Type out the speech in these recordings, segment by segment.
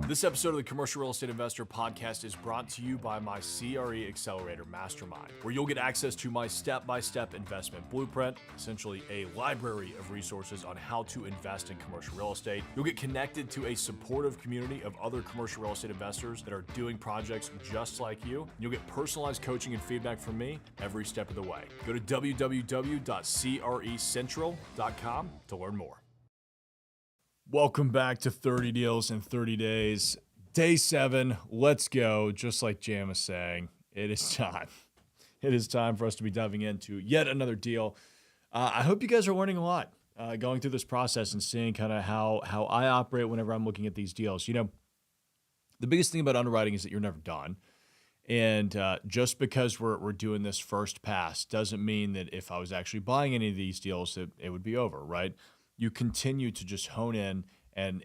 This episode of the Commercial Real Estate Investor Podcast is brought to you by my CRE Accelerator Mastermind, where you'll get access to my step-by-step investment blueprint, essentially a library of resources on how to invest in commercial real estate. You'll get connected to a supportive community of other commercial real estate investors that are doing projects just like you. You'll get personalized coaching and feedback from me every step of the way. Go to www.crecentral.com to learn more. Welcome back to 30 Deals in 30 Days. Day 7, let's go. Just like Jam is saying, it is time. It is time for us to be diving into yet another deal. I hope you guys are learning a lot going through this process and seeing kind of how I operate whenever I'm looking at these deals. You know, the biggest thing about underwriting is that you're never done. And just because we're doing this first pass doesn't mean that if I was actually buying any of these deals, it would be over, right? You continue to just hone in and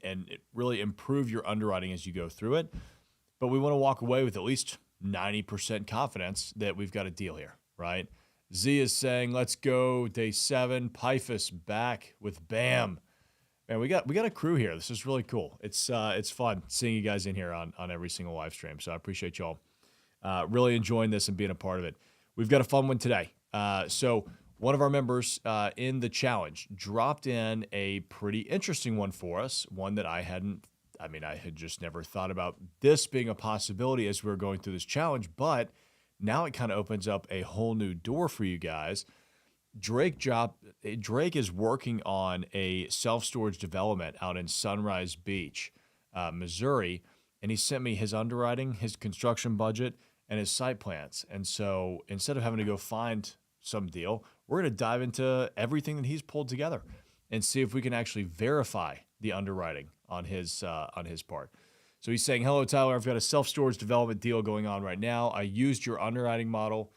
really improve your underwriting as you go through it. But we want to walk away with at least 90% confidence that we've got a deal here, right? Z is saying, let's go, day 7. Pythus back with BAM. Man, we got a crew here. This is really cool. It's fun seeing you guys in here on every single live stream. So I appreciate y'all really enjoying this and being a part of it. We've got a fun one today. So one of our members in the challenge dropped in a pretty interesting one for us, one that I had just never thought about this being a possibility as we were going through this challenge, but now it kind of opens up a whole new door for you guys. Drake is working on a self-storage development out in Sunrise Beach, Missouri, and he sent me his underwriting, his construction budget, and his site plans. And so instead of having to go find some deal, we're going to dive into everything that he's pulled together and see if we can actually verify the underwriting on his part. So he's saying, hello, Tyler, I've got a self-storage development deal going on right now. I used your underwriting model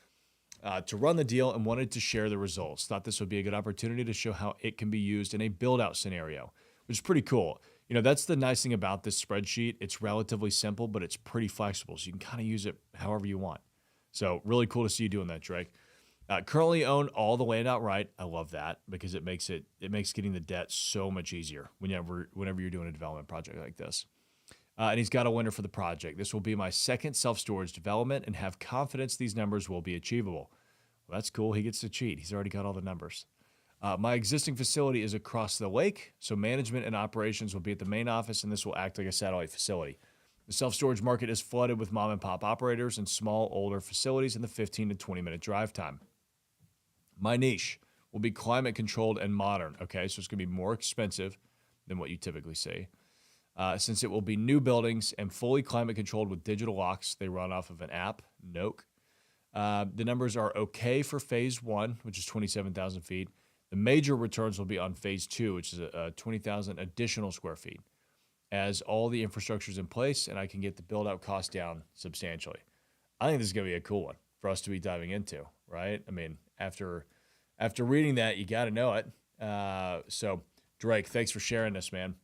to run the deal and wanted to share the results. Thought this would be a good opportunity to show how it can be used in a build-out scenario, which is pretty cool. You know, that's the nice thing about this spreadsheet. It's relatively simple, but it's pretty flexible, so you can kind of use it however you want. So really cool to see you doing that, Drake. Currently own all the land outright. I love that because it makes getting the debt so much easier whenever you're doing a development project like this. And he's got a winner for the project. This will be my second self-storage development and have confidence these numbers will be achievable. Well, that's cool. He gets to cheat. He's already got all the numbers. My existing facility is across the lake, so management and operations will be at the main office, and this will act like a satellite facility. The self-storage market is flooded with mom-and-pop operators and small, older facilities in the 15 to 20-minute drive time. My niche will be climate-controlled and modern, okay? So it's going to be more expensive than what you typically see. Since it will be new buildings and fully climate-controlled with digital locks, they run off of an app, Noke. The numbers are okay for Phase 1, which is 27,000 feet. The major returns will be on Phase 2, which is 20,000 additional square feet, as all the infrastructure is in place and I can get the build-out cost down substantially. I think this is going to be a cool one for us to be diving into, right? I mean, after reading that, you got to know it. So, Drake, thanks for sharing this, man.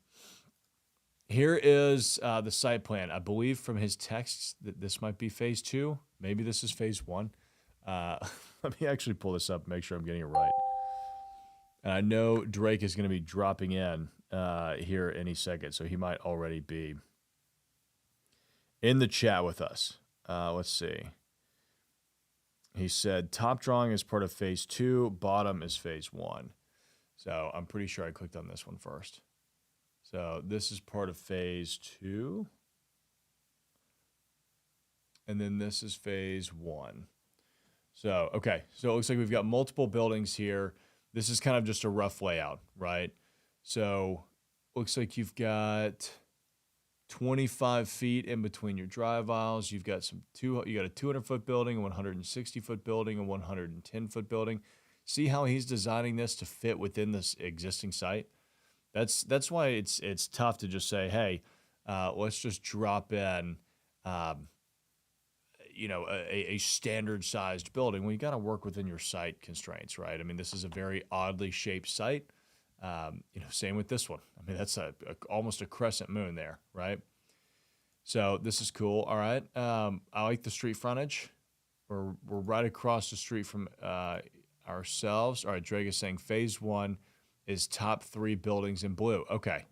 Here is the site plan. I believe from his texts that this might be Phase 2. Maybe this is Phase 1. Let me actually pull this up and make sure I'm getting it right. And I know Drake is going to be dropping in here any second, so he might already be in the chat with us. Let's see. He said top drawing is part of Phase 2, bottom is Phase 1. So I'm pretty sure I clicked on this one first. So this is part of Phase 2. And then this is Phase 1. So, okay. So it looks like we've got multiple buildings here. This is kind of just a rough layout, right? So looks like you've got 25 feet in between your drive aisles. You've got you got a 200-foot building, a 160-foot building, a 110-foot building. See how he's designing this to fit within this existing site? That's why it's tough to just say, hey, let's just drop in, a standard-sized building. Well, you got to work within your site constraints, right? I mean, this is a very oddly shaped site. Same with this one. I mean, that's almost a crescent moon there, right? So this is cool. All right. I like the street frontage. We're right across the street from ourselves. All right. Drake is saying Phase 1 is top 3 buildings in blue. Okay.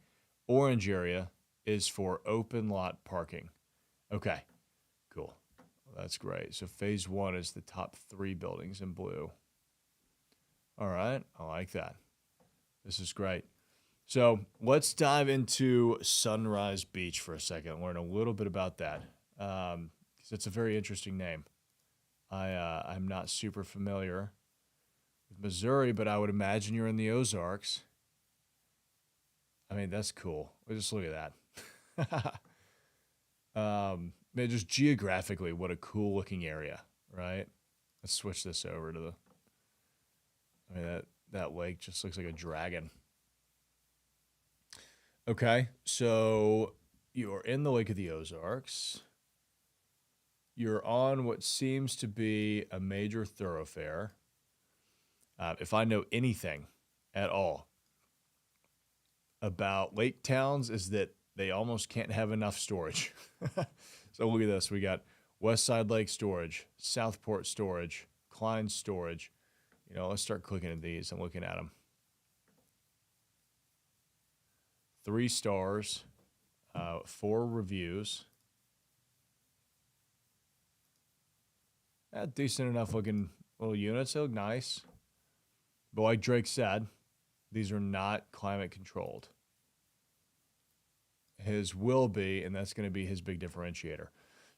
Orange area is for open lot parking. Okay, cool. That's great. So phase 1 is the top 3 buildings in blue. All right, I like that. This is great. So let's dive into Sunrise Beach for a second, learn a little bit about that, because it's a very interesting name. I'm not super familiar with Missouri, but I would imagine you're in the Ozarks. I mean, that's cool. Just look at that. Man, just geographically, what a cool looking area, right? Let's switch this over to the. I mean, that lake just looks like a dragon. Okay, so you're in the Lake of the Ozarks. You're on what seems to be a major thoroughfare. If I know anything at all about lake towns, is that they almost can't have enough storage. So look at this. We got West Side Lake Storage, Southport Storage, Klein Storage. Let's start clicking at these and looking at them. 3 stars, 4 reviews. Decent enough looking little units. They look nice. But like Drake said, these are not climate controlled. His will be, and that's going to be his big differentiator.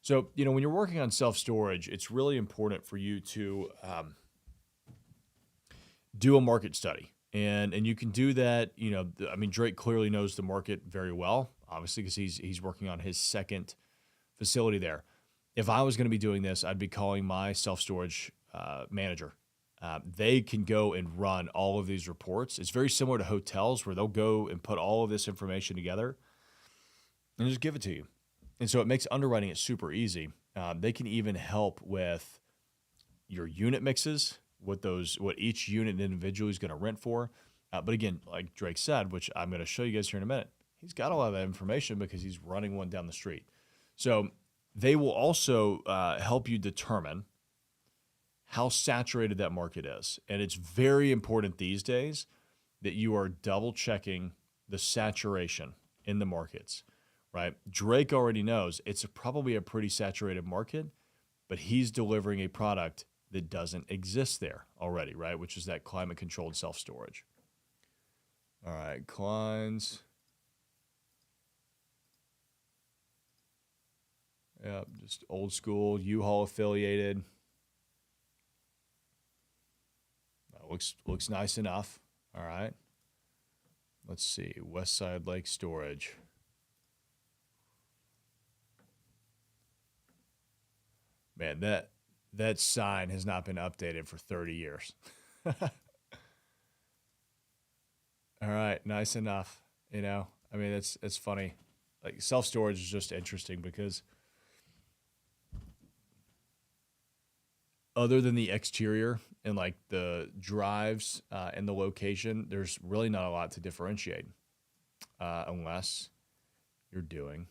So, when you're working on self-storage, it's really important for you to do a market study. And you can do that, Drake clearly knows the market very well, obviously, because he's working on his second facility there. If I was going to be doing this, I'd be calling my self-storage manager. They can go and run all of these reports. It's very similar to hotels where they'll go and put all of this information together and just give it to you. And so it makes underwriting it super easy. They can even help with your unit mixes, what each unit individually is going to rent for. But again, like Drake said, which I'm going to show you guys here in a minute, he's got a lot of that information because he's running one down the street. So they will also help you determine how saturated that market is. And it's very important these days that you are double checking the saturation in the markets, right? Drake already knows it's probably a pretty saturated market, but he's delivering a product that doesn't exist there already, right? Which is that climate controlled self-storage. All right, Klein's. Yeah, just old school, U-Haul affiliated. Looks nice enough. All right. Let's see. West Side Lake Storage. Man, that sign has not been updated for 30 years. All right, nice enough. It's funny. Like self-storage is just interesting because other than the exterior and like the drives and the location, there's really not a lot to differentiate unless you're doing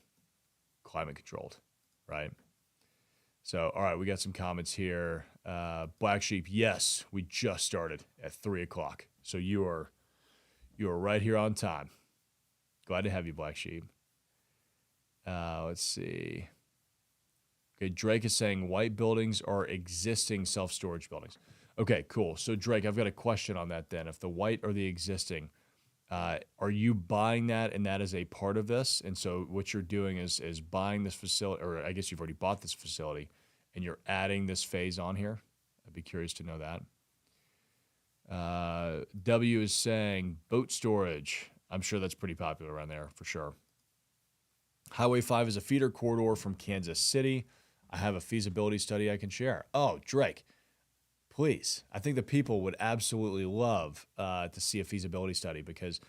climate controlled, right? So, all right, we got some comments here. Black Sheep, yes, we just started at 3:00. So you are right here on time. Glad to have you, Black Sheep. Let's see. Okay, Drake is saying white buildings are existing self-storage buildings. Okay, cool. So Drake, I've got a question on that then. If the white are the existing, are you buying that and that is a part of this? And so what you're doing is buying this facility, or I guess you've already bought this facility, and you're adding this phase on here? I'd be curious to know that. W is saying boat storage. I'm sure that's pretty popular around there for sure. Highway 5 is a feeder corridor from Kansas City. I have a feasibility study I can share. Oh, Drake, please. I think the people would absolutely love to see a feasibility study because,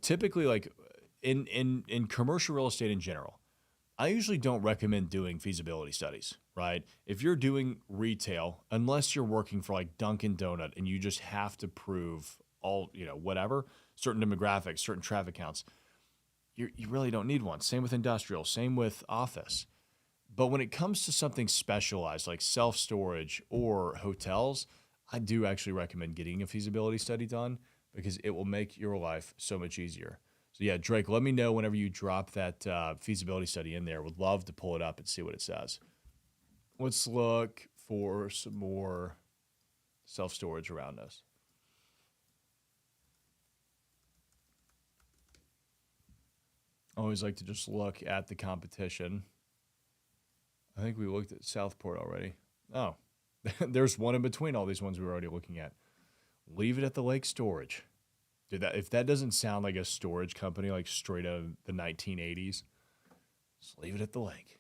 typically like in commercial real estate in general, I usually don't recommend doing feasibility studies, right? If you're doing retail, unless you're working for like Dunkin' Donut and you just have to prove all, whatever, certain demographics, certain traffic counts, you really don't need one. Same with industrial, same with office. But when it comes to something specialized like self-storage or hotels, I do actually recommend getting a feasibility study done because it will make your life so much easier. So yeah, Drake, let me know whenever you drop that feasibility study in there. Would love to pull it up and see what it says. Let's look for some more self-storage around us. I always like to just look at the competition. I think we looked at Southport already. Oh, there's one in between all these ones we were already looking at. Leave it at the Lake Storage. Dude, if that doesn't sound like a storage company like straight out of the 1980s, just leave it at the lake.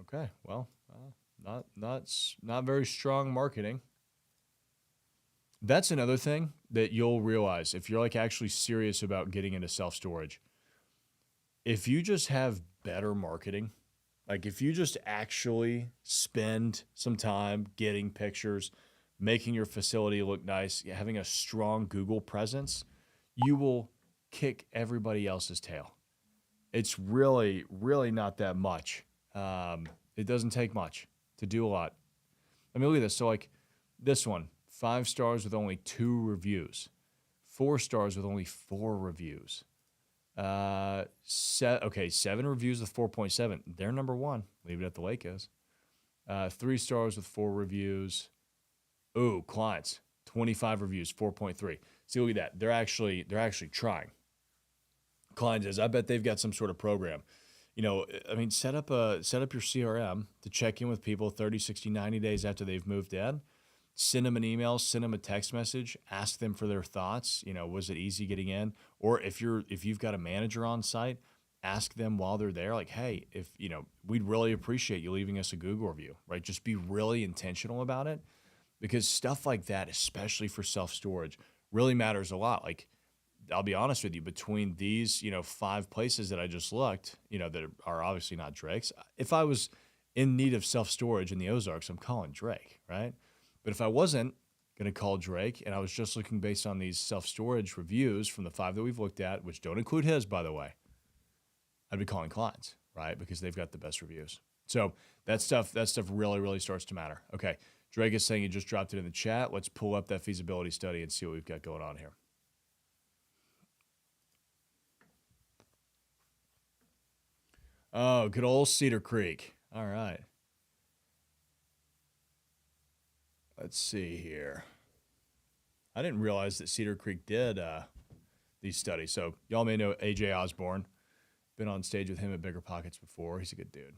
Okay, well, not very strong marketing. That's another thing that you'll realize if you're like actually serious about getting into self-storage. If you just have better marketing, like if you just actually spend some time getting pictures, making your facility look nice, having a strong Google presence, you will kick everybody else's tail. It's really, really not that much. It doesn't take much to do a lot. I mean, look at this. So like this one, 5 stars with only 2 reviews, 4 stars with only 4 reviews. 7 reviews with 4.7. They're number 1. Leave it at the lake is. 3 stars with 4 reviews. Ooh, clients, 25 reviews, 4.3. See, look at that. They're actually trying. Clients is, I bet they've got some sort of program. You know, I mean, set up your CRM to check in with people 30, 60, 90 days after they've moved in. Send them an email, send them a text message, ask them for their thoughts. You know, was it easy getting in? Or if you've got a manager on site, ask them while they're there, like, hey, we'd really appreciate you leaving us a Google review, right? Just be really intentional about it, because stuff like that, especially for self-storage, really matters a lot. Like, I'll be honest with you, between these, 5 places that I just looked, that are obviously not Drake's. If I was in need of self-storage in the Ozarks, I'm calling Drake, right? But if I wasn't going to call Drake and I was just looking based on these self-storage reviews from the 5 that we've looked at, which don't include his, by the way, I'd be calling clients, right? Because they've got the best reviews. So that stuff really, really starts to matter. Okay. Drake is saying he just dropped it in the chat. Let's pull up that feasibility study and see what we've got going on here. Oh, good old Cedar Creek. All right. Let's see here. I didn't realize that Cedar Creek did these studies. So y'all may know AJ Osborne. Been on stage with him at Bigger Pockets before. He's a good dude.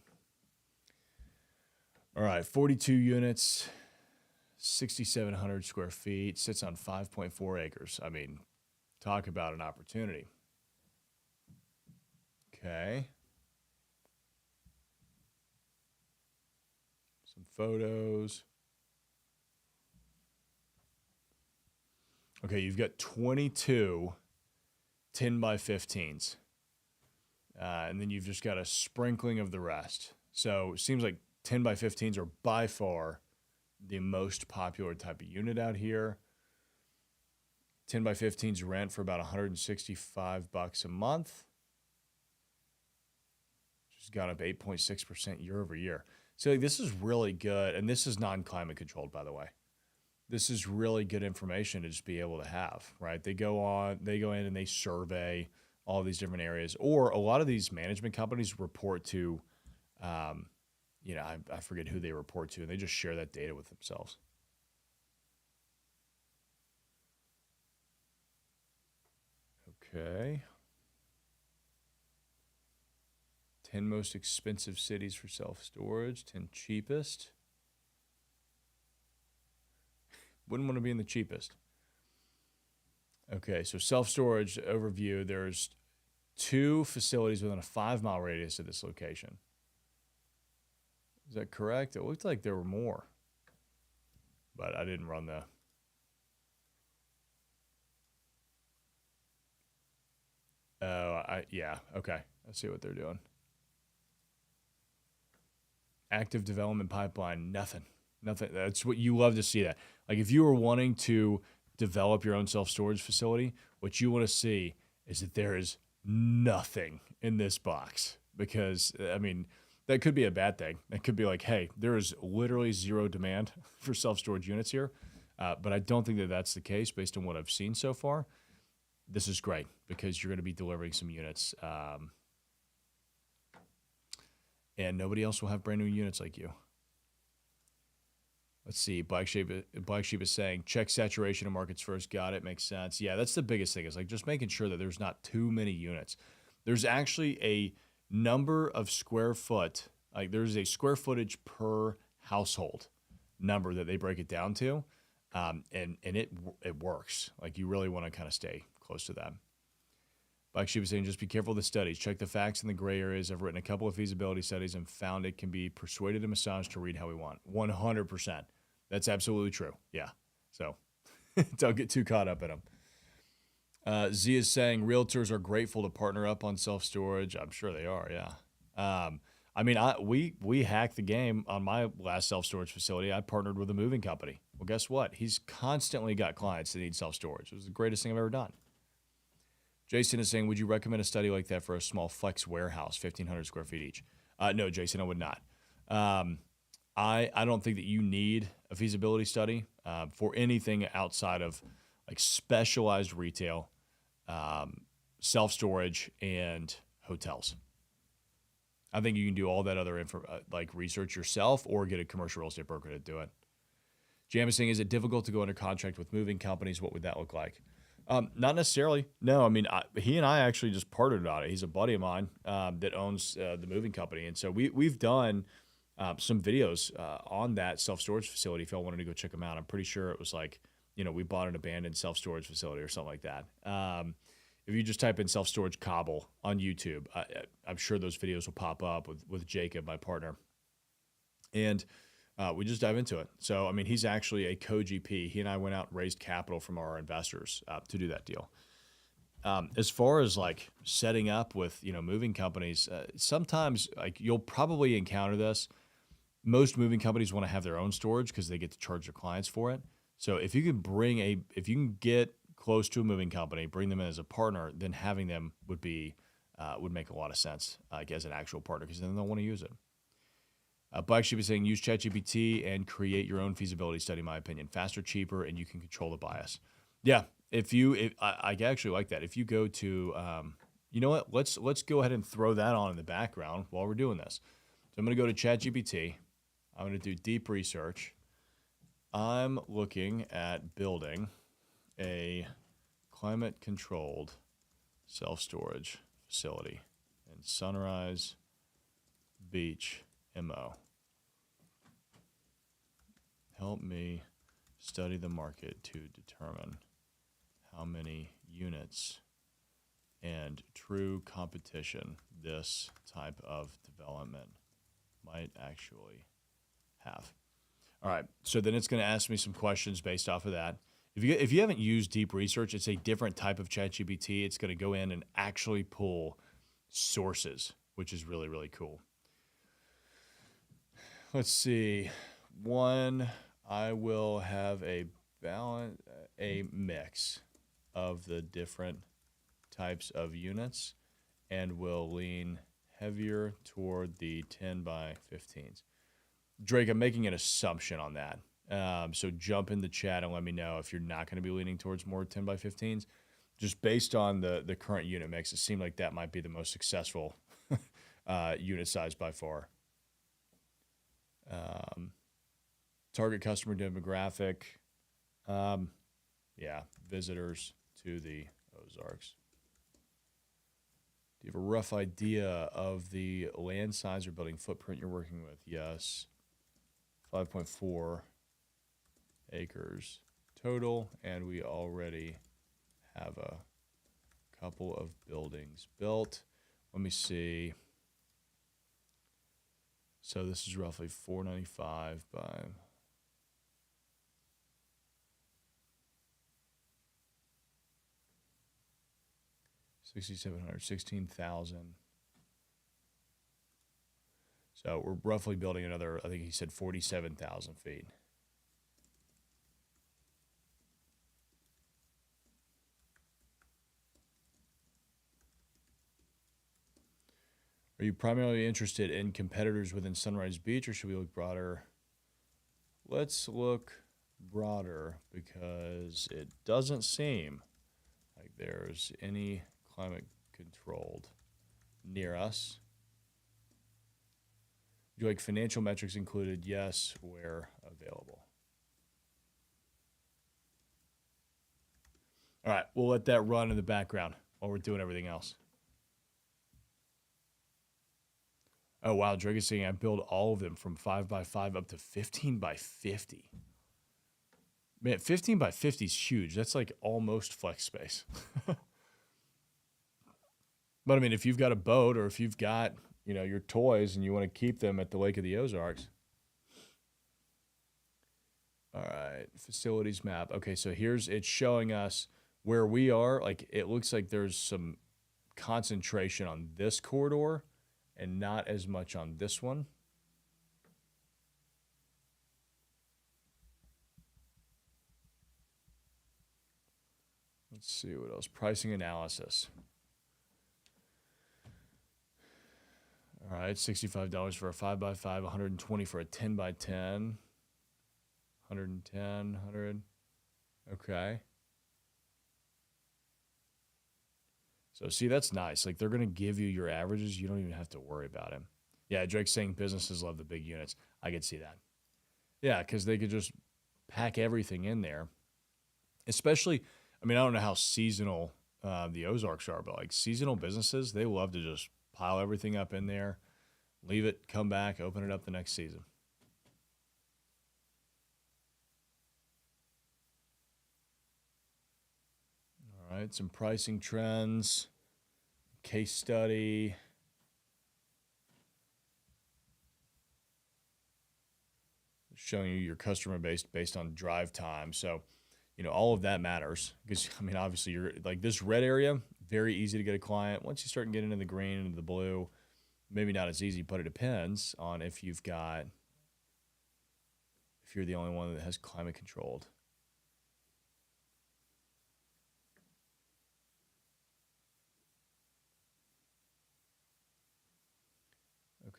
All right, 42 units, 6,700 square feet, sits on 5.4 acres. I mean, talk about an opportunity. Okay. Some photos. Okay, you've got 22 10 by 15s. And then you've just got a sprinkling of the rest. So it seems like 10 by 15s are by far the most popular type of unit out here. 10 by 15s rent for about $165 a month. Just got up 8.6% year over year. So like, this is really good. And this is non-climate controlled, by the way. This is really good information to just be able to have, right? They go in and they survey all these different areas, or a lot of these management companies report to, I forget who they report to, and they just share that data with themselves. Okay. 10 most expensive cities for self-storage, 10 cheapest. Wouldn't want to be in the cheapest. Okay, so self-storage overview. There's 2 facilities within a 5-mile radius of this location. Is that correct? It looked like there were more, but I didn't run the... yeah, okay. I see what they're doing. Active development pipeline, nothing. That's what you love to see that. Like if you were wanting to develop your own self-storage facility, what you want to see is that there is nothing in this box, because I mean, That could be a bad thing. It could be like, hey, there is literally zero demand for self-storage units here. But I don't think that that's the case based on what I've seen so far. This is great because you're going to be delivering some units. And nobody else will have brand new units like you. Let's see. Black Sheep is saying, check saturation of markets first. Got it. Makes sense. Yeah, that's the biggest thing is like just making sure that there's not too many units. There's actually a number of square foot, like there's a square footage per household number that they break it down to. And it works. Like you really want to kind of stay close to that. Black Sheep is saying, just be careful of the studies. Check the facts in the gray areas. I've written a couple of feasibility studies and found it can be persuaded and massaged to read how we want. 100%. That's absolutely true. Yeah. So don't get too caught up in them. Z is saying, realtors are grateful to partner up on self-storage. I'm sure they are, yeah. I mean, we hacked the game on my last self-storage facility. I partnered with a moving company. Well, guess what? He's constantly got clients that need self-storage. It was the greatest thing I've ever done. Jason is saying, would you recommend a study like that for a small flex warehouse, 1,500 square feet each? No, Jason, I would not. I don't think that you need a feasibility study for anything outside of like specialized retail, self-storage, and hotels. I think you can do all that other like research yourself or get a commercial real estate broker to do it. Jam is saying, is it difficult to go under contract with moving companies? What would that look like? Not necessarily. No, I mean, he and I actually just partnered on it. He's a buddy of mine that owns the moving company. And so we've done some videos on that self-storage facility if y'all wanted to go check them out. I'm pretty sure it was like, we bought an abandoned self-storage facility or something like that. If you just type in self-storage Cauble on YouTube, I'm sure those videos will pop up with Jacob, my partner. And we just dive into it. So, I mean, he's actually a co-GP. He and I went out and raised capital from our investors to do that deal. As far as like setting up with, moving companies, sometimes like you'll probably encounter this. Most moving companies want to have their own storage because they get to charge their clients for it. So if you can get close to a moving company, bring them in as a partner, then having them would make a lot of sense, like as an actual partner, because then they'll want to use it. Black Sheep is saying, use ChatGPT and create your own feasibility study, in my opinion. Faster, cheaper, and you can control the bias. Yeah, I actually like that. If you go to, you know what, let's go ahead and throw that on in the background while we're doing this. So I'm going to go to ChatGPT. I'm going to do deep research. I'm looking at building a climate-controlled self-storage facility in Sunrise Beach, MO. Help me study the market to determine how many units and true competition this type of development might actually have. All right, so then it's going to ask me some questions based off of that. If you haven't used deep research, it's a different type of ChatGPT. It's going to go in and actually pull sources, which is really, really cool. Let's see. One, I will have a mix of the different types of units and will lean heavier toward the 10 by 15s. Drake, I'm making an assumption on that. So jump in the chat and let me know if you're not going to be leaning towards more 10 by 15s. Just based on the current unit mix, it seemed like that might be the most successful unit size by far. Target customer demographic. Visitors to the Ozarks. Do you have a rough idea of the land size or building footprint you're working with? Yes. 5.4 acres total, and we already have a couple of buildings built. Let me see. So this is roughly 495 by 6,700, 16,000. So we're roughly building another, I think he said 47,000 feet. Are you primarily interested in competitors within Sunrise Beach, or should we look broader? Let's look broader because it doesn't seem like there's any climate controlled near us. Do you like financial metrics included? Yes, where available. All right, we'll let that run in the background while we're doing everything else. Oh, wow. Drake is saying I build all of them from 5x5 up to 15x50. Man, 15x50 is huge. That's like almost flex space. But I mean, if you've got a boat or if you've got, your toys and you want to keep them at the Lake of the Ozarks. All right, facilities map. Okay, so it's showing us where we are. Like, it looks like there's some concentration on this corridor and not as much on this one. Let's see what else. Pricing analysis. All right, $65 for a 5x5, $120 for a 10x10, $110, $100. Okay. So, see, that's nice. Like, they're going to give you your averages. You don't even have to worry about it. Yeah, Drake's saying businesses love the big units. I could see that. Yeah, because they could just pack everything in there. Especially, I don't know how seasonal the Ozarks are, but, like, seasonal businesses, they love to just pile everything up in there, leave it, come back, open it up the next season. All right, some pricing trends, case study. Showing you your customer base based on drive time. So, all of that matters because, obviously you're like this red area, very easy to get a client. Once you start getting into the green and the blue, maybe not as easy, but it depends on if you're the only one that has climate controlled.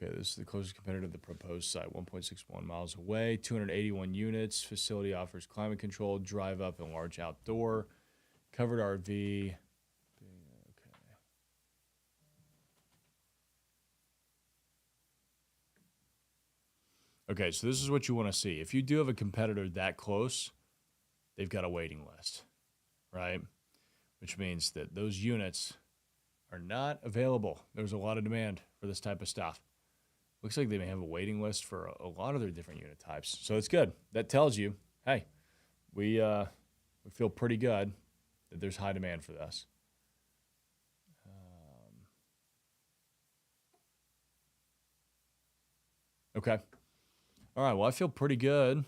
Okay, this is the closest competitor to the proposed site, 1.61 miles away, 281 units. Facility offers climate control, drive up, and large outdoor, covered RV. Okay, so this is what you want to see. If you do have a competitor that close, they've got a waiting list, right? Which means that those units are not available. There's a lot of demand for this type of stuff. Looks like they may have a waiting list for a lot of their different unit types. So it's good. That tells you, hey, we feel pretty good that there's high demand for this. Okay. All right. Well, I feel pretty good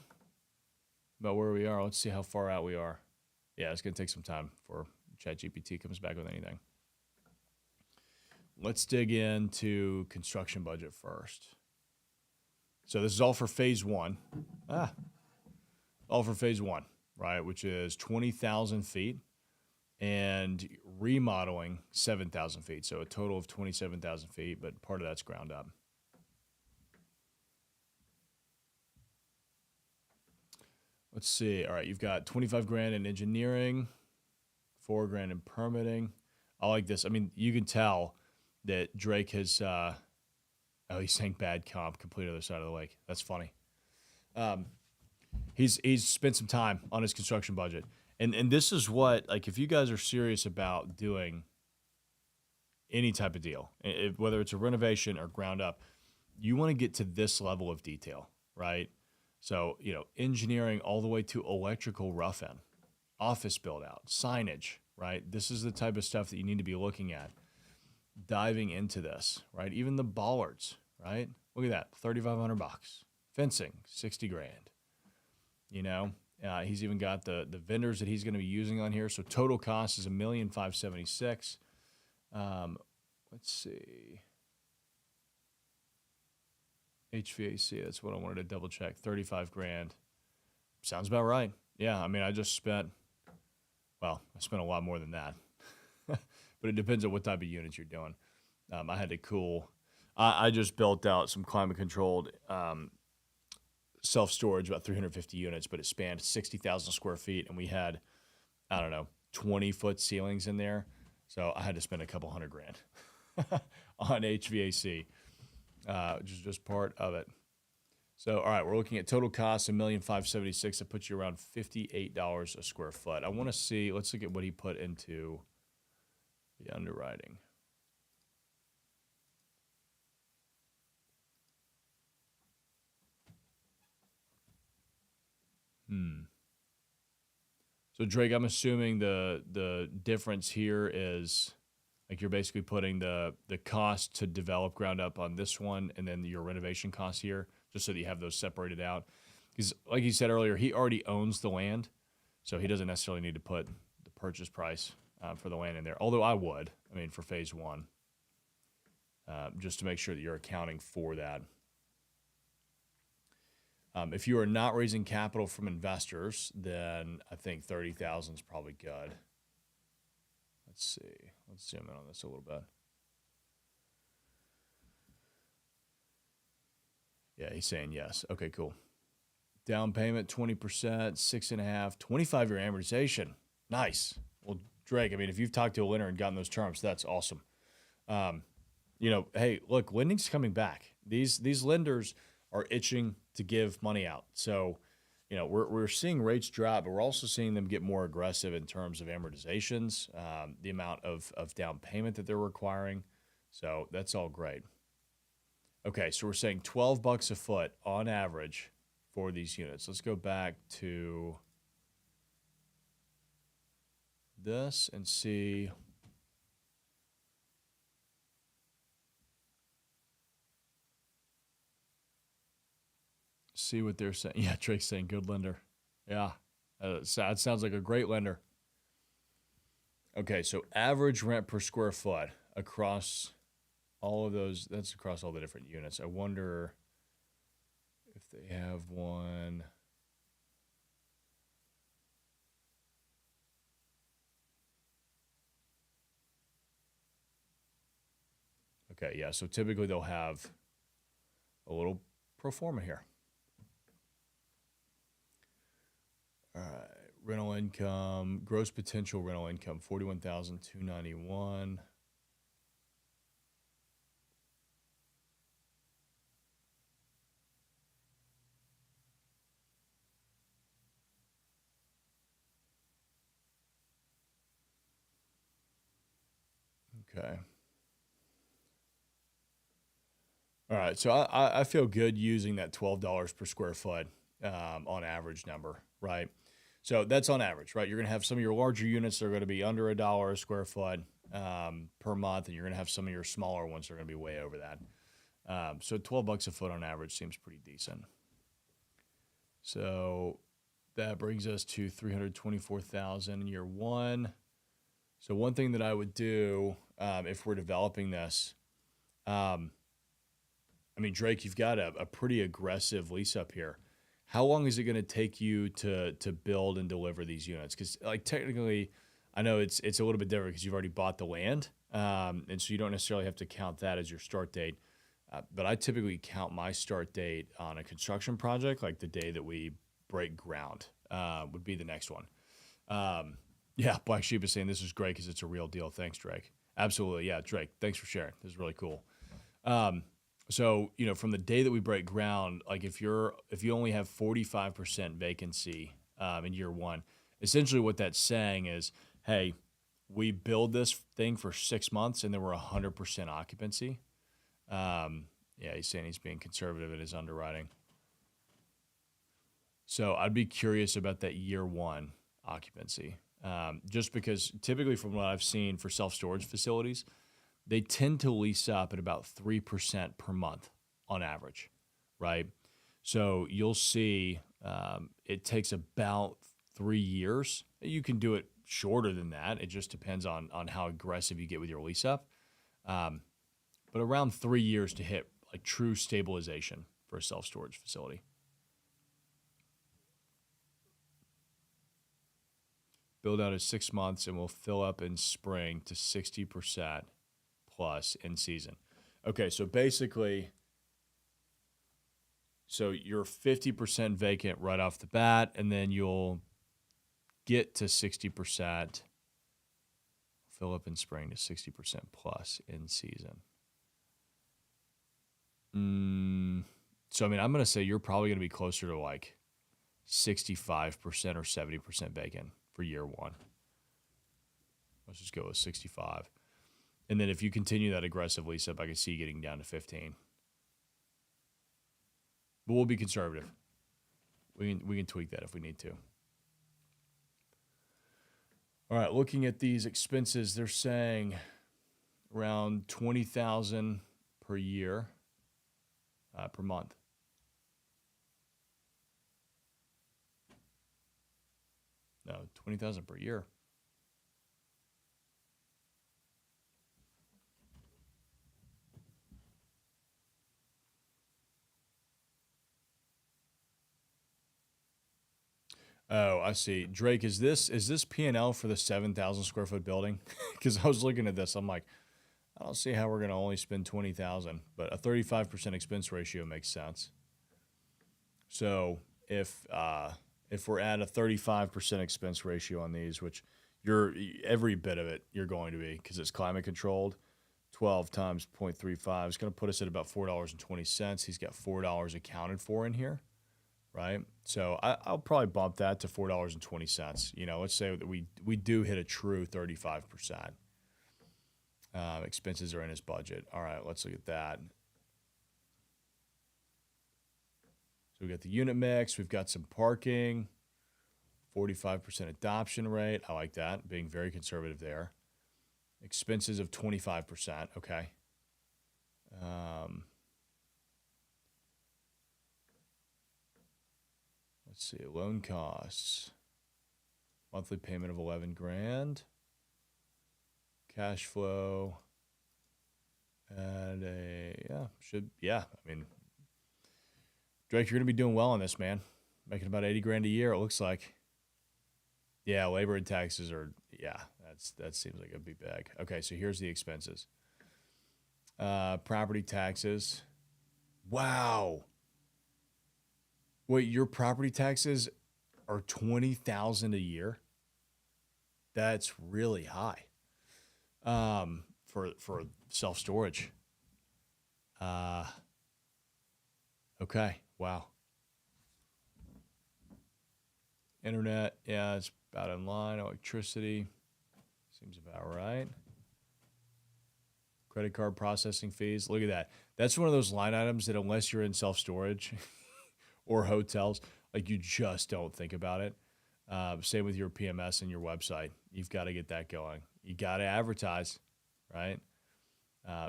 about where we are. Let's see how far out we are. Yeah, it's going to take some time before ChatGPT comes back with anything. Let's dig into construction budget first. So this is all for phase one. All for phase one, right? Which is 20,000 feet and remodeling 7,000 feet. So a total of 27,000 feet, but part of that's ground up. Let's see. All right, you've got 25 grand in engineering, 4 grand in permitting. I like this. You can tell that Drake has, he's saying bad comp, complete other side of the lake. That's funny. He's spent some time on his construction budget. And this is what, like, if you guys are serious about doing any type of deal, whether it's a renovation or ground up, you want to get to this level of detail, right? So, engineering all the way to electrical rough end, office build out, signage, right? This is the type of stuff that you need to be looking at. Diving into this, right? Even the bollards, right? Look at that, $3,500. Fencing, 60 grand. He's even got the vendors that he's going to be using on here. So total cost is $1,576,000. Let's see. HVAC, that's what I wanted to double check. 35 grand. Sounds about right. Yeah, I spent a lot more than that. But it depends on what type of units you're doing. I had to cool. I just built out some climate controlled self storage, about 350 units, but it spanned 60,000 square feet, and we had, I don't know, 20-foot ceilings in there. So I had to spend a couple $100,000 on HVAC, which is just part of it. So, all right, we're looking at total cost $1,576,000. That puts you around $58 a square foot. I want to see. Let's look at what he put into the underwriting. So Drake, I'm assuming the difference here is like you're basically putting the cost to develop ground up on this one, and then your renovation costs here, just so that you have those separated out. Because like you said earlier, he already owns the land, so he doesn't necessarily need to put the purchase price for the land in there. Although I would, I mean, for phase one, just to make sure that you're accounting for that. If you are not raising capital from investors, then I think 30,000 is probably good. Let's see. Let's zoom in on this a little bit. Yeah, he's saying yes. Okay, cool. Down payment 20%, 6.5, 25-year amortization. Nice. Well, Drake, I mean, if you've talked to a lender and gotten those terms, that's awesome. Hey, look, lending's coming back. These lenders are itching to give money out. So, we're seeing rates drop, but we're also seeing them get more aggressive in terms of amortizations, the amount of down payment that they're requiring. So that's all great. Okay, so we're saying $12 a foot on average for these units. Let's go back to this and see. See what they're saying. Yeah, Drake's saying good lender. Yeah, that sounds like a great lender. Okay, so average rent per square foot across all of those, that's across all the different units. I wonder if they have one. Okay, yeah, so typically they'll have a little pro forma here. All right, rental income, gross potential rental income, 41,291. Okay. All right, so I feel good using that $12 per square foot on average number, right? So that's on average, right? You're going to have some of your larger units that are going to be under $1 a square foot per month, and you're going to have some of your smaller ones that are going to be way over that. So $12 a foot on average seems pretty decent. So that brings us to $324,000 in year one. So one thing that I would do if we're developing this, I mean, Drake, you've got a pretty aggressive lease up here. How long is it going to take you to build and deliver these units? Because like technically, I know it's a little bit different because you've already bought the land, and so you don't necessarily have to count that as your start date. But I typically count my start date on a construction project, like the day that we break ground would be the next one. Yeah, Black Sheep is saying this is great because it's a real deal. Thanks, Drake. Absolutely, yeah, Drake. Thanks for sharing. This is really cool. So, from the day that we break ground, like if you only have 45% vacancy in year one, essentially what that's saying is, hey, we build this thing for 6 months and then we're 100% occupancy. Yeah, he's saying he's being conservative in his underwriting. So I'd be curious about that year one occupancy, just because typically from what I've seen for self-storage facilities, they tend to lease up at about 3% per month on average, right? So you'll see it takes about 3 years. You can do it shorter than that. It just depends on how aggressive you get with your lease up. But around 3 years to hit like true stabilization for a self-storage facility. Build out is 6 months and we'll fill up in spring to 60% plus in season. Okay, so basically, so you're 50% vacant right off the bat, and then you'll get to 60%, fill up in spring to 60% plus in season. So, I mean, I'm going to say you're probably going to be closer to like 65% or 70% vacant for year one. Let's just go with 65. And then if you continue that aggressive lease up, I can see you getting down to 15. But we'll be conservative. We can tweak that if we need to. All right, looking at these expenses, they're saying around $20,000 per year, per month. No, $20,000 per year. Oh, I see. Drake, is this P&L for the 7,000 square foot building? Because I was looking at this, I'm like, I don't see how we're going to only spend 20,000, but a 35% expense ratio makes sense. So if we're at a 35% expense ratio on these, which you're every bit of it you're going to be because it's climate controlled, 12 times 0.35 is going to put us at about $4.20. He's got $4 accounted for in here. Right, so I'll probably bump that to $4.20. You know, let's say that we do hit a true 35%. Expenses are in his budget. All right, let's look at that. So we got the unit mix. We've got some parking. 45% adoption rate. I like that. Being very conservative there. Expenses of 25%. Okay. Let's see, loan costs, monthly payment of $11,000, cash flow, and I mean, Drake, you're gonna be doing well on this, man. Making about $80,000 a year, it looks like. Yeah, labor and taxes are, that seems like it'd be big. Okay, so here's the expenses. Property taxes. Wow. Wait, your property taxes are $20,000 a year? That's really high. For self-storage. Okay, wow. Internet, yeah, it's about in line. Electricity, seems about right. Credit card processing fees, look at that. That's one of those line items that unless you're in self-storage or hotels, like you just don't think about it. Same with your PMS and your website. You've got to get that going. You got to advertise, right?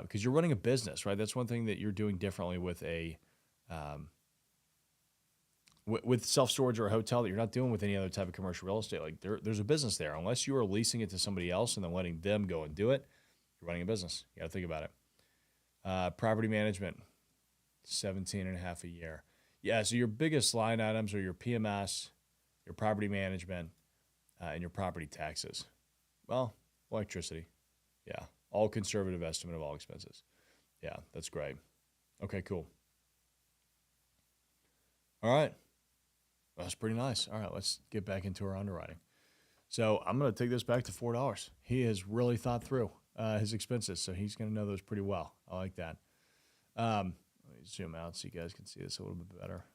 Because you're running a business, right? That's one thing that you're doing differently with with self-storage or a hotel that you're not doing with any other type of commercial real estate. Like there's a business there. Unless you are leasing it to somebody else and then letting them go and do it, you're running a business. You got to think about it. Property management, 17.5 a year. Yeah, so your biggest line items are your PMS, your property management, and your property taxes. Well, electricity. Yeah, all conservative estimate of all expenses. Yeah, that's great. Okay, cool. All right. That's pretty nice. All right, let's get back into our underwriting. So I'm going to take this back to $4. He has really thought through his expenses, so he's going to know those pretty well. I like that. Let me zoom out so you guys can see this a little bit better.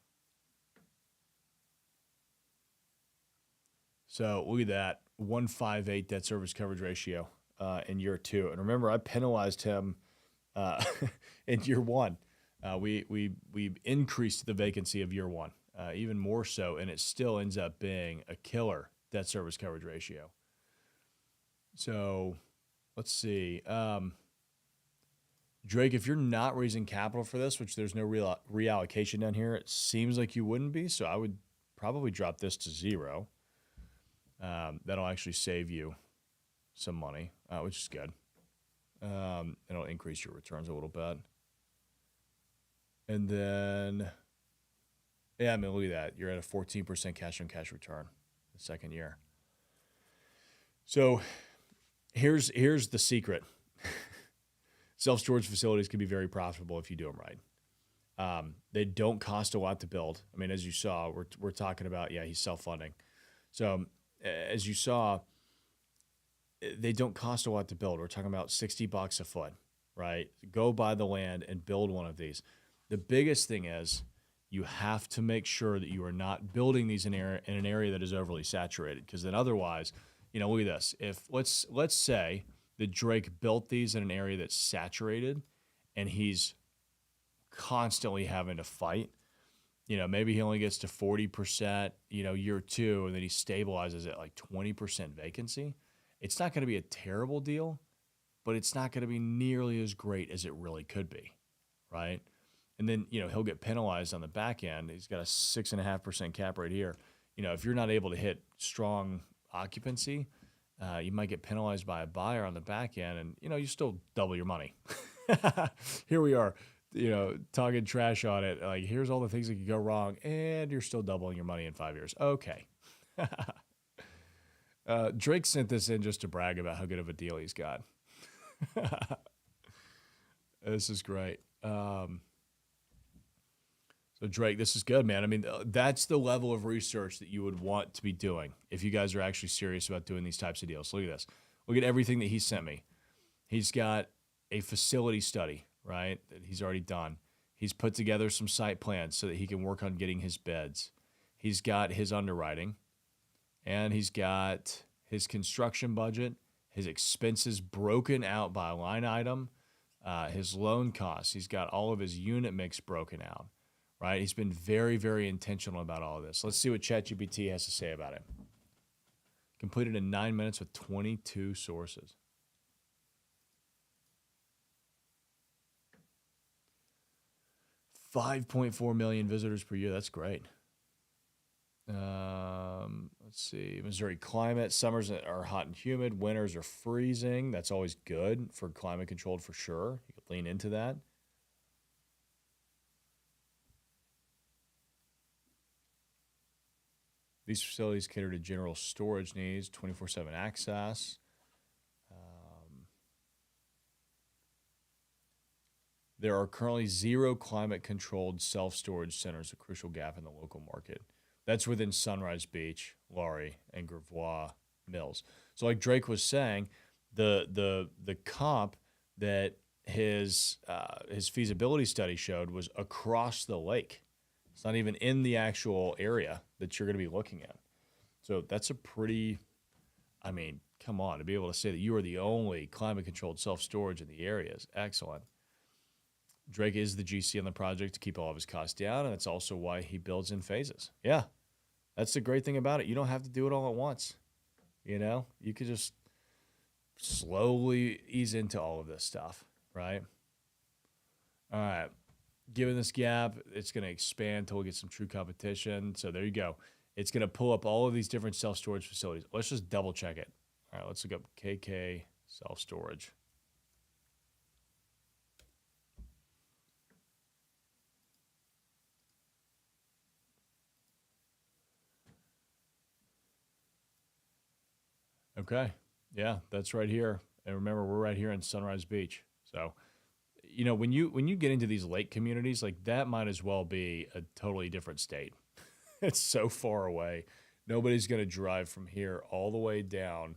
So look at that, 158 debt service coverage ratio in year 2. And remember, I penalized him in year 1. We increased the vacancy of year 1, even more so, and it still ends up being a killer debt service coverage ratio. So let's see. Drake, if you're not raising capital for this, which there's no reallocation down here, it seems like you wouldn't be, so I would probably drop this to 0. That'll actually save you some money, which is good. It'll increase your returns a little bit. And then, yeah, I mean, look at that. You're at a 14% cash-on-cash return the second year. So here's the secret. Self-storage facilities can be very profitable if you do them right. They don't cost a lot to build. I mean, as you saw, we're talking about, he's self-funding. So as you saw, they don't cost a lot to build. We're talking about $60 a foot, right? Go buy the land and build one of these. The biggest thing is you have to make sure that you are not building these in an area that is overly saturated, because then otherwise, look at this. If let's say that Drake built these in an area that's saturated and he's constantly having to fight, maybe he only gets to 40%, year two, and then he stabilizes at like 20% vacancy. It's not going to be a terrible deal, but it's not going to be nearly as great as it really could be, right? And then, he'll get penalized on the back end. He's got a 6.5% cap rate here. If you're not able to hit strong occupancy, you might get penalized by a buyer on the back end, and, you still double your money. Here we are, talking trash on it. Like, here's all the things that could go wrong, and you're still doubling your money in 5 years. Okay. Drake sent this in just to brag about how good of a deal he's got. This is great. So Drake, this is good, man. I mean, that's the level of research that you would want to be doing if you guys are actually serious about doing these types of deals. Look at this. Look at everything that he sent me. He's got a facility study, right, that he's already done. He's put together some site plans so that he can work on getting his beds. He's got his underwriting, and he's got his construction budget, his expenses broken out by line item, his loan costs. He's got all of his unit mix broken out. Right? He's been very, very intentional about all of this. Let's see what ChatGPT has to say about it. Completed in 9 minutes with 22 sources. 5.4 million visitors per year. That's great. Let's see. Missouri climate. Summers are hot and humid. Winters are freezing. That's always good for climate controlled for sure. You could lean into that. These facilities cater to general storage needs, 24/7 access. There are currently 0 climate-controlled self-storage centers, a crucial gap in the local market. That's within Sunrise Beach, Laurie, and Gravois Mills. So like Drake was saying, the comp that his feasibility study showed was across the lake. It's not even in the actual area that you're going to be looking at. So that's a pretty, come on, to be able to say that you are the only climate-controlled self-storage in the area is excellent. Drake is the GC on the project to keep all of his costs down, and that's also why he builds in phases. Yeah, that's the great thing about it. You don't have to do it all at once. You could just slowly ease into all of this stuff, right? All right. Given this gap, it's going to expand until we get some true competition. So there you go. It's going to pull up all of these different self-storage facilities. Let's just double check it. All right, let's look up KK self-storage. Okay. Yeah, that's right here. And remember, we're right here in Sunrise Beach. So, when you get into these lake communities, like that might as well be a totally different state. It's so far away. Nobody's going to drive from here all the way down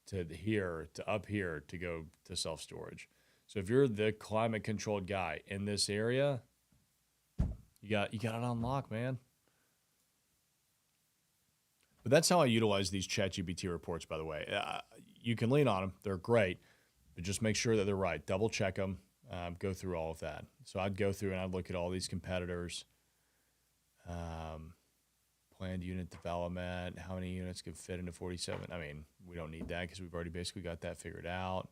to here to up here to go to self-storage. So if you're the climate controlled guy in this area, you got it on lock, man. But that's how I utilize these ChatGPT reports, by the way. You can lean on them. They're great, but just make sure that they're right. Double check them. Go through all of that. So I'd go through and I'd look at all these competitors. Planned unit development, how many units can fit into 47. We don't need that because we've already basically got that figured out.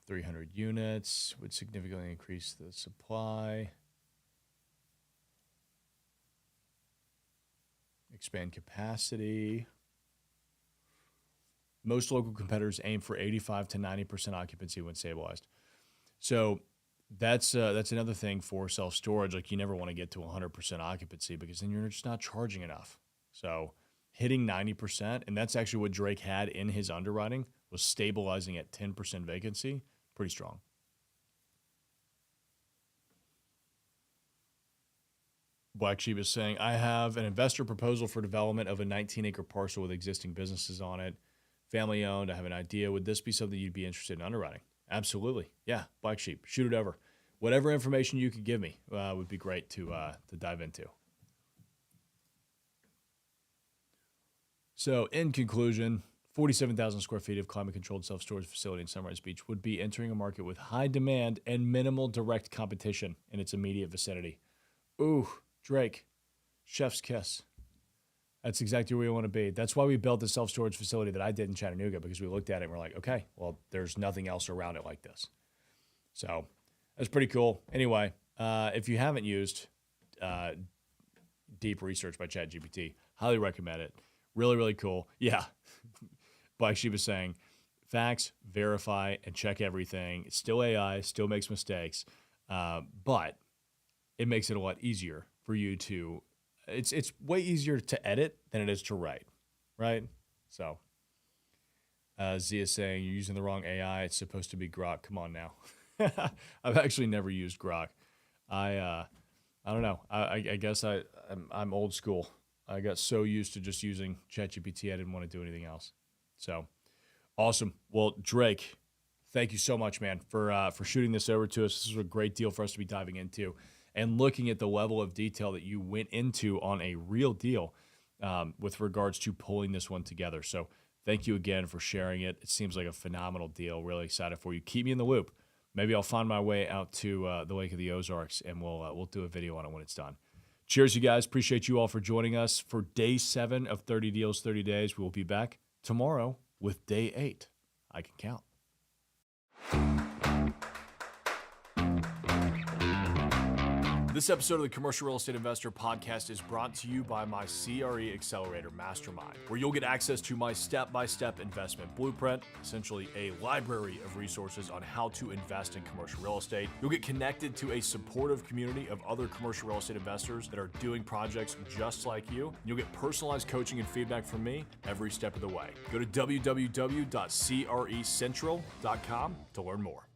300 units would significantly increase the supply. Expand capacity. Most local competitors aim for 85 to 90% occupancy when stabilized. So that's another thing for self-storage. Like, you never want to get to 100% occupancy because then you're just not charging enough. So hitting 90%, and that's actually what Drake had in his underwriting, was stabilizing at 10% vacancy. Pretty strong. Black Sheep is saying, I have an investor proposal for development of a 19-acre parcel with existing businesses on it, family owned. I have an idea. Would this be something you'd be interested in underwriting? Absolutely. Yeah, Black Sheep, shoot it over. Whatever information you could give me would be great to dive into. So in conclusion, 47,000 square feet of climate-controlled self-storage facility in Sunrise Beach would be entering a market with high demand and minimal direct competition in its immediate vicinity. Ooh, Drake, chef's kiss. That's exactly where we want to be. That's why we built the self-storage facility that I did in Chattanooga, because we looked at it and we're like, okay, well, there's nothing else around it like this. So that's pretty cool. Anyway, if you haven't used Deep Research by ChatGPT, highly recommend it. Really, really cool. Yeah. Like she was saying, facts, verify, and check everything. It's still AI, still makes mistakes, but it makes it a lot easier for you to, it's way easier to edit than it is to write, right? So Zia saying, you're using the wrong AI. It's supposed to be Grok. Come on now. I've actually never used Grok. I don't know. I guess I'm old school. I got so used to just using ChatGPT, I didn't want to do anything else. So awesome. Well, Drake, thank you so much, man, for shooting this over to us. This is a great deal for us to be diving into and looking at the level of detail that you went into on a real deal with regards to pulling this one together. So thank you again for sharing it. It seems like a phenomenal deal. Really excited for you. Keep me in the loop. Maybe I'll find my way out to the Lake of the Ozarks, and we'll do a video on it when it's done. Cheers, you guys. Appreciate you all for joining us for day 7 of 30 Deals, 30 Days. We will be back tomorrow with day 8. I can count. This episode of the Commercial Real Estate Investor Podcast is brought to you by my CRE Accelerator Mastermind, where you'll get access to my step-by-step investment blueprint, essentially a library of resources on how to invest in commercial real estate. You'll get connected to a supportive community of other commercial real estate investors that are doing projects just like you. You'll get personalized coaching and feedback from me every step of the way. Go to www.crecentral.com to learn more.